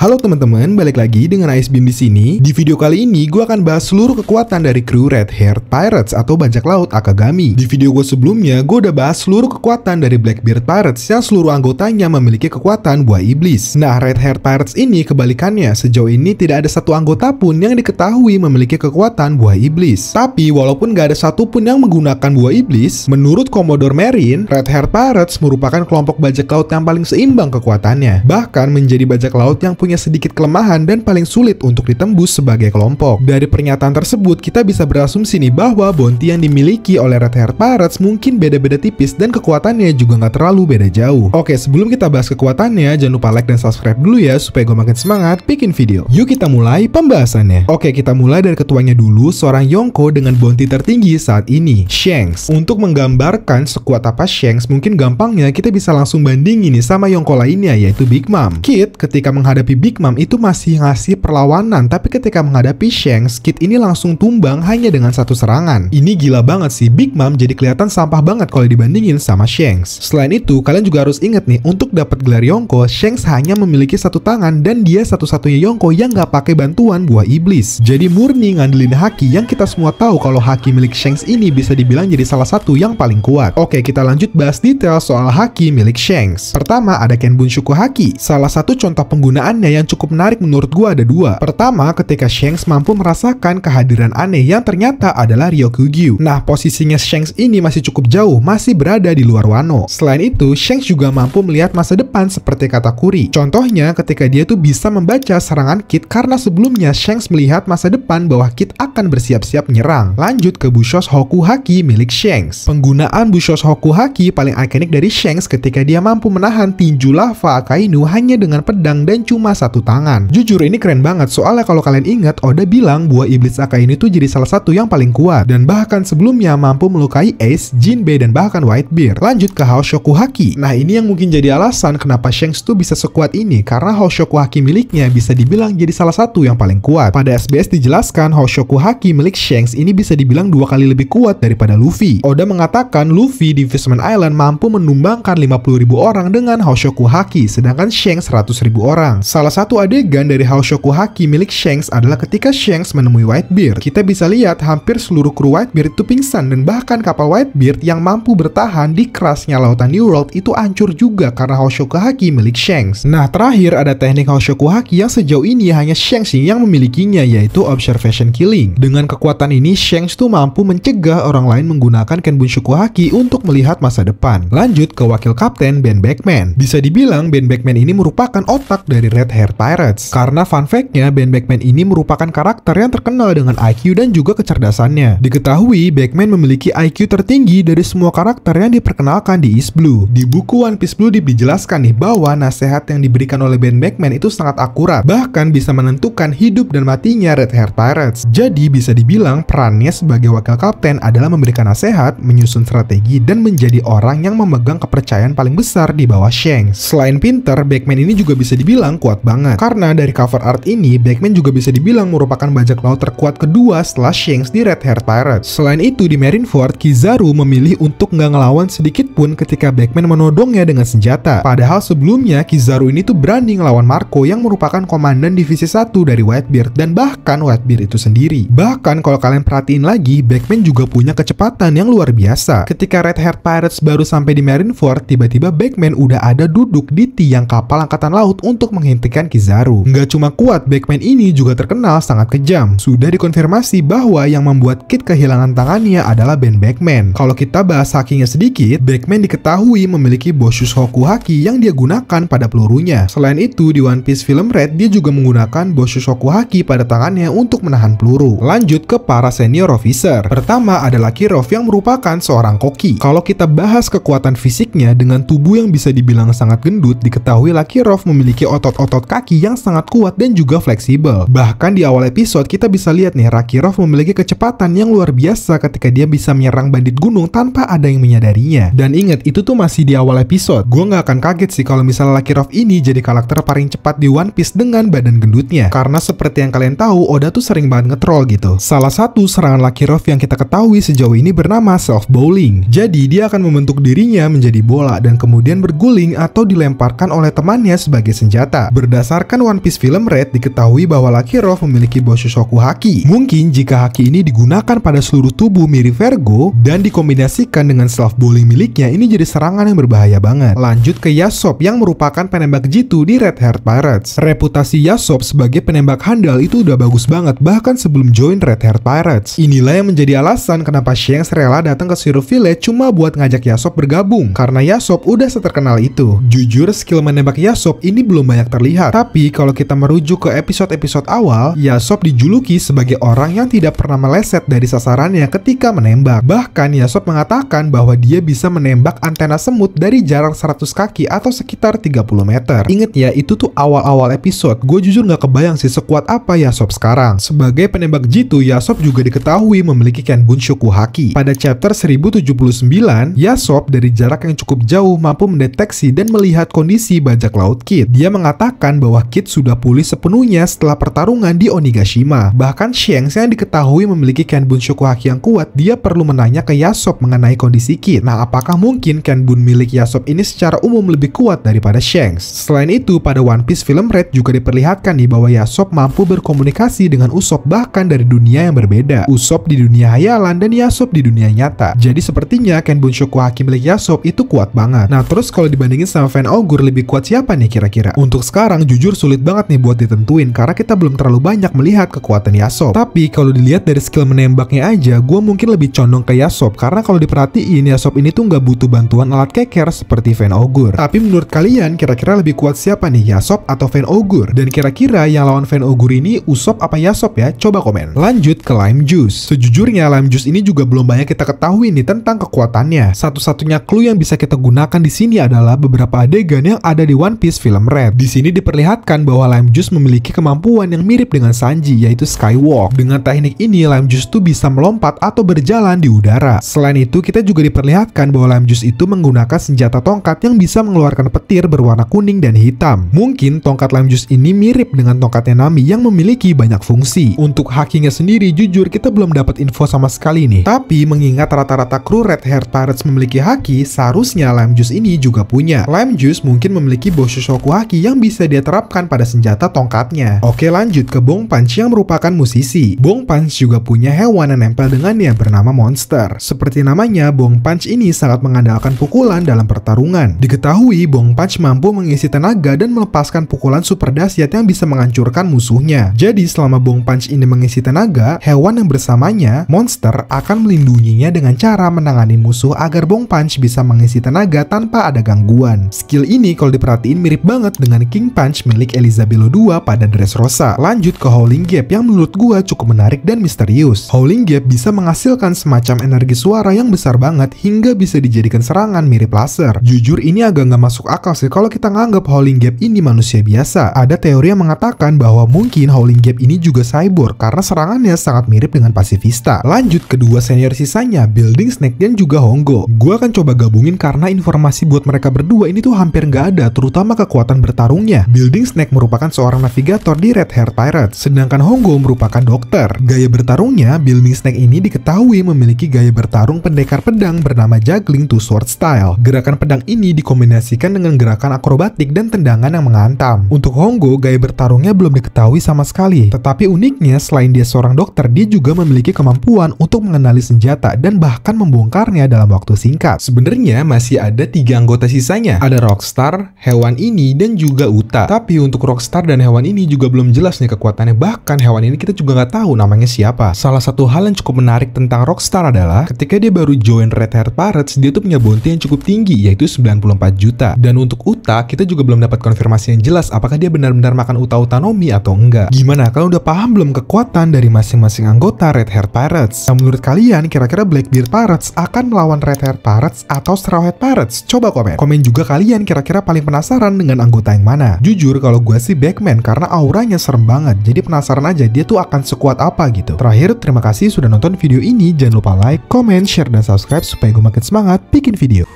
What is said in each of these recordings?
Halo teman-teman, balik lagi dengan Icebim di sini. Di video kali ini gue akan bahas seluruh kekuatan dari kru Red Haired Pirates atau bajak laut Akagami. Di video gue sebelumnya, gue udah bahas seluruh kekuatan dari Blackbeard Pirates yang seluruh anggotanya memiliki kekuatan buah iblis. Nah, Red Haired Pirates ini kebalikannya. Sejauh ini tidak ada satu anggota pun yang diketahui memiliki kekuatan buah iblis. Tapi walaupun gak ada satupun yang menggunakan buah iblis, menurut Commodore Marine, Red Haired Pirates merupakan kelompok bajak laut yang paling seimbang kekuatannya. Bahkan menjadi bajak laut yang punya sedikit kelemahan dan paling sulit untuk ditembus sebagai kelompok. Dari pernyataan tersebut, kita bisa berasumsi nih bahwa bounty yang dimiliki oleh Red Haired Pirates mungkin beda-beda tipis dan kekuatannya juga nggak terlalu beda jauh. Oke, sebelum kita bahas kekuatannya, jangan lupa like dan subscribe dulu ya supaya gue makin semangat bikin video. Yuk kita mulai pembahasannya. Oke, kita mulai dari ketuanya dulu, seorang Yonko dengan bounty tertinggi saat ini, Shanks. Untuk menggambarkan sekuat apa Shanks, mungkin gampangnya kita bisa langsung bandingin nih sama Yonko lainnya, yaitu Big Mom. Kid ketika menghadapi Big Mom itu masih ngasih perlawanan, tapi ketika menghadapi Shanks, Kid ini langsung tumbang hanya dengan satu serangan. Ini gila banget sih, Big Mom jadi kelihatan sampah banget kalau dibandingin sama Shanks. Selain itu, kalian juga harus inget nih, untuk dapat gelar Yonko, Shanks hanya memiliki satu tangan dan dia satu-satunya Yonko yang nggak pakai bantuan buah iblis. Jadi murni ngandelin haki yang kita semua tahu kalau haki milik Shanks ini bisa dibilang jadi salah satu yang paling kuat. Oke, kita lanjut bahas detail soal haki milik Shanks. Pertama, ada Kenbun Shuku Haki. Salah satu contoh penggunaannya yang cukup menarik menurut gua ada dua. Pertama, ketika Shanks mampu merasakan kehadiran aneh yang ternyata adalah Ryokugyu. Nah, posisinya Shanks ini masih cukup jauh, masih berada di luar Wano. Selain itu, Shanks juga mampu melihat masa depan seperti Katakuri. Contohnya, ketika dia tuh bisa membaca serangan Kid karena sebelumnya Shanks melihat masa depan bahwa Kid akan bersiap-siap menyerang. Lanjut ke Bushos Hoku Haki milik Shanks. Penggunaan Bushos Hoku Haki paling ikonik dari Shanks ketika dia mampu menahan tinju lava Akainu hanya dengan pedang dan cuma satu tangan. Jujur ini keren banget, soalnya kalau kalian ingat, Oda bilang buah iblis Akainu itu jadi salah satu yang paling kuat dan bahkan sebelumnya mampu melukai Ace, Jinbei dan bahkan Whitebeard. Lanjut ke Hoshoku Haki. Nah, ini yang mungkin jadi alasan kenapa Shanks tuh bisa sekuat ini, karena Hoshoku Haki miliknya bisa dibilang jadi salah satu yang paling kuat. Pada SBS dijelaskan Hoshoku Haki milik Shanks ini bisa dibilang 2 kali lebih kuat daripada Luffy. Oda mengatakan Luffy di Fishman Island mampu menumbangkan 50.000 orang dengan Hoshoku Haki, sedangkan Shanks 100.000 orang. Salah satu adegan dari Hoshoku Haki milik Shanks adalah ketika Shanks menemui Whitebeard. Kita bisa lihat hampir seluruh kru Whitebeard itu pingsan dan bahkan kapal Whitebeard yang mampu bertahan di kerasnya lautan New World itu hancur juga karena Hoshoku Haki milik Shanks. Nah, terakhir ada teknik Hoshoku Haki yang sejauh ini hanya Shanks yang memilikinya, yaitu Observation Killing. Dengan kekuatan ini, Shanks tuh mampu mencegah orang lain menggunakan Kenbun Shuku Haki untuk melihat masa depan. Lanjut ke wakil kapten Ben Beckman. Bisa dibilang Ben Beckman ini merupakan otak dari Red Haired Pirates. Karena fun fact-nya, Ben Beckman ini merupakan karakter yang terkenal dengan IQ dan juga kecerdasannya. Diketahui, Beckman memiliki IQ tertinggi dari semua karakter yang diperkenalkan di East Blue. Di buku One Piece Blue dijelaskan nih bahwa nasihat yang diberikan oleh Ben Beckman itu sangat akurat, bahkan bisa menentukan hidup dan matinya Red Haired Pirates. Jadi bisa dibilang perannya sebagai wakil kapten adalah memberikan nasihat, menyusun strategi, dan menjadi orang yang memegang kepercayaan paling besar di bawah Shanks. Selain pinter, Beckman ini juga bisa dibilang kuat banget. Karena dari cover art ini, Beckman juga bisa dibilang merupakan bajak laut terkuat kedua setelah Shanks di Red Haired Pirates. Selain itu, di Marineford, Kizaru memilih untuk nggak ngelawan sedikit pun ketika Beckman menodongnya dengan senjata. Padahal sebelumnya, Kizaru ini tuh berani ngelawan Marco yang merupakan komandan divisi 1 dari Whitebeard dan bahkan Whitebeard itu sendiri. Bahkan kalau kalian perhatiin lagi, Beckman juga punya kecepatan yang luar biasa. Ketika Red Haired Pirates baru sampai di Marineford, tiba-tiba Beckman udah ada duduk di tiang kapal angkatan laut untuk menghentikan Kizaru. Nggak cuma kuat, Beckman ini juga terkenal sangat kejam. Sudah dikonfirmasi bahwa yang membuat Kid kehilangan tangannya adalah Ben Beckman. Kalau kita bahas hakinya sedikit, Beckman diketahui memiliki Boshus Hoku Haki yang dia gunakan pada pelurunya. Selain itu, di One Piece film Red, dia juga menggunakan Boshus Hoku Haki pada tangannya untuk menahan peluru. Lanjut ke para senior officer. Pertama ada Lucky Roth yang merupakan seorang koki. Kalau kita bahas kekuatan fisiknya, dengan tubuh yang bisa dibilang sangat gendut, diketahui Lucky Roth memiliki otot-otot kaki yang sangat kuat dan juga fleksibel. Bahkan di awal episode kita bisa lihat nih, Lucky Roth memiliki kecepatan yang luar biasa ketika dia bisa menyerang bandit gunung tanpa ada yang menyadarinya. Dan ingat, itu tuh masih di awal episode. Gue nggak akan kaget sih kalau misalnya Lucky Roth ini jadi karakter paling cepat di One Piece dengan badan gendutnya. Karena seperti yang kalian tahu, Oda tuh sering banget nge-troll gitu. Salah satu serangan Lucky Roth yang kita ketahui sejauh ini bernama self bowling. Jadi dia akan membentuk dirinya menjadi bola dan kemudian berguling atau dilemparkan oleh temannya sebagai senjata. Berdasarkan One Piece Film Red, diketahui bahwa Lucky Rock memiliki Boshoshoku Haki. Mungkin jika haki ini digunakan pada seluruh tubuh mirip Vergo dan dikombinasikan dengan self bowling miliknya, ini jadi serangan yang berbahaya banget. Lanjut ke Yasop yang merupakan penembak jitu di Red Heart Pirates. Reputasi Yasop sebagai penembak handal itu udah bagus banget bahkan sebelum join Red Heart Pirates. Inilah yang menjadi alasan kenapa Shanks rela datang ke Syrup Village cuma buat ngajak Yasop bergabung, karena Yasop udah seterkenal itu. Jujur, skill menembak Yasop ini belum banyak terlihat, tapi kalau kita merujuk ke episode-episode awal, Yasop dijuluki sebagai orang yang tidak pernah meleset dari sasarannya ketika menembak. Bahkan Yasop mengatakan bahwa dia bisa menembak antena semut dari jarak 100 kaki atau sekitar 30 meter. Ingat ya, itu tuh awal-awal episode. Gue jujur gak kebayang sih sekuat apa Yasop sekarang. Sebagai penembak jitu, Yasop juga diketahui memiliki Kenbun Shoku Haki. Pada chapter 1079, Yasop dari jarak yang cukup jauh mampu mendeteksi dan melihat kondisi bajak laut Kid. Dia mengatakan bahwa Kid sudah pulih sepenuhnya setelah pertarungan di Onigashima. Bahkan Shanks yang diketahui memiliki Kenbun Shoku Haki yang kuat, dia perlu menanya ke Yasop mengenai kondisi Kid. Nah, apakah mungkin Kenbun milik Yasop ini secara umum lebih kuat daripada Shanks? Selain itu, pada One Piece Film Red juga diperlihatkan nih bahwa Yasop mampu berkomunikasi dengan Usopp bahkan dari dunia yang berbeda. Usopp di dunia hayalan dan Yasop di dunia nyata. Jadi sepertinya Kenbun Shoku Haki milik Yasop itu kuat banget. Nah, terus kalau dibandingin sama Fan Ogre, lebih kuat siapa nih kira-kira? Untuk sekarang jujur sulit banget nih buat ditentuin karena kita belum terlalu banyak melihat kekuatan Yasop. Tapi kalau dilihat dari skill menembaknya aja, gue mungkin lebih condong ke Yasop karena kalau diperhatiin Yasop ini tuh nggak butuh bantuan alat keker seperti Fan Ogre. Tapi menurut kalian kira-kira lebih kuat siapa nih, Yasop atau Fan Ogre? Dan kira-kira yang lawan Fan Ogre ini Usopp apa Yasop ya? Coba komen. Lanjut ke Lime Juice. Sejujurnya Lime Juice ini juga belum banyak kita ketahui nih tentang kekuatannya. Satu-satunya clue yang bisa kita gunakan di sini adalah beberapa adegan yang ada di One Piece Film Red. Di sini diperlihatkan bahwa Lime Juice memiliki kemampuan yang mirip dengan Sanji, yaitu Skywalk. Dengan teknik ini Lime Juice tuh bisa melompat atau berjalan di udara. Selain itu, kita juga diperlihatkan bahwa Lime Juice itu menggunakan senjata tongkat yang bisa mengeluarkan petir berwarna kuning dan hitam. Mungkin tongkat Lime Juice ini mirip dengan tongkatnya Nami yang memiliki banyak fungsi. Untuk hakinya sendiri, jujur kita belum dapat info sama sekali nih. Tapi mengingat rata-rata kru Red Heart Pirates memiliki haki, seharusnya Lime Juice ini juga punya. Lime Juice mungkin memiliki Boshoshoku Haki yang bisa dia terapkan pada senjata tongkatnya. Oke, lanjut ke Bong Punch yang merupakan musisi. Bong Punch juga punya hewan yang nempel dengannya bernama Monster. Seperti namanya, Bong Punch ini sangat mengandalkan pukulan dalam pertarungan. Diketahui Bong Punch mampu mengisi tenaga dan melepaskan pukulan super dahsyat yang bisa menghancurkan musuhnya. Jadi selama Bong Punch ini mengisi tenaga, hewan yang bersamanya, Monster, akan melindunginya dengan cara menangani musuh agar Bong Punch bisa mengisi tenaga tanpa ada gangguan. Skill ini kalau diperhatiin mirip banget dengan King Punch milik Elizabeth II pada Dressrosa. Lanjut ke Howling Gap yang menurut gua cukup menarik dan misterius. Howling Gap bisa menghasilkan semacam energi suara yang besar banget hingga bisa dijadikan serangan mirip laser. Jujur ini agak nggak masuk akal sih kalau kita nganggap Howling Gap ini manusia biasa. Ada teori yang mengatakan bahwa mungkin Howling Gap ini juga cyborg karena serangannya sangat mirip dengan pasifista. Lanjut kedua senior sisanya, Building Snake dan juga Hongo. Gua akan coba gabungin karena informasi buat mereka berdua ini tuh hampir nggak ada, terutama kekuatan bertarungnya. Building Snake merupakan seorang navigator di Red Heart Pirates, sedangkan Hongo merupakan dokter. Gaya bertarungnya, Building Snake ini diketahui memiliki gaya bertarung pendekar pedang bernama Juggling Two Sword Style. Gerakan pedang ini dikombinasikan dengan gerakan akrobatik dan tendangan yang menghantam. Untuk Hongo, gaya bertarungnya belum diketahui sama sekali. Tetapi uniknya, selain dia seorang dokter, dia juga memiliki kemampuan untuk mengenali senjata dan bahkan membongkarnya dalam waktu singkat. Sebenarnya masih ada 3 anggota sisanya. Ada Rockstar, hewan ini, dan juga Uta. Tapi untuk Rockstar dan hewan ini juga belum jelas nih kekuatannya. Bahkan hewan ini kita juga nggak tahu namanya siapa. Salah satu hal yang cukup menarik tentang Rockstar adalah ketika dia baru join Red Heart Pirates, dia tuh punya bounty yang cukup tinggi, yaitu 94 juta. Dan untuk Uta, kita juga belum dapat konfirmasi yang jelas apakah dia benar-benar makan Uta-Uta Nomi atau enggak. Gimana? Kalian udah paham belum kekuatan dari masing-masing anggota Red Heart Pirates? Nah, menurut kalian, kira-kira Blackbeard Pirates akan melawan Red Heart Pirates atau Straw Hat Pirates? Coba komen. Komen juga kalian kira-kira paling penasaran dengan anggota yang mana. Jujur kalau gue sih Backman karena auranya serem banget. Jadi penasaran aja dia tuh akan sekuat apa gitu. Terakhir, terima kasih sudah nonton video ini. Jangan lupa like, comment, share, dan subscribe supaya gue makin semangat bikin video.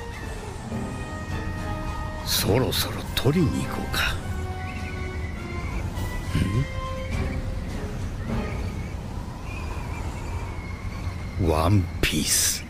そろそろ取りに行こうか。ワンピース。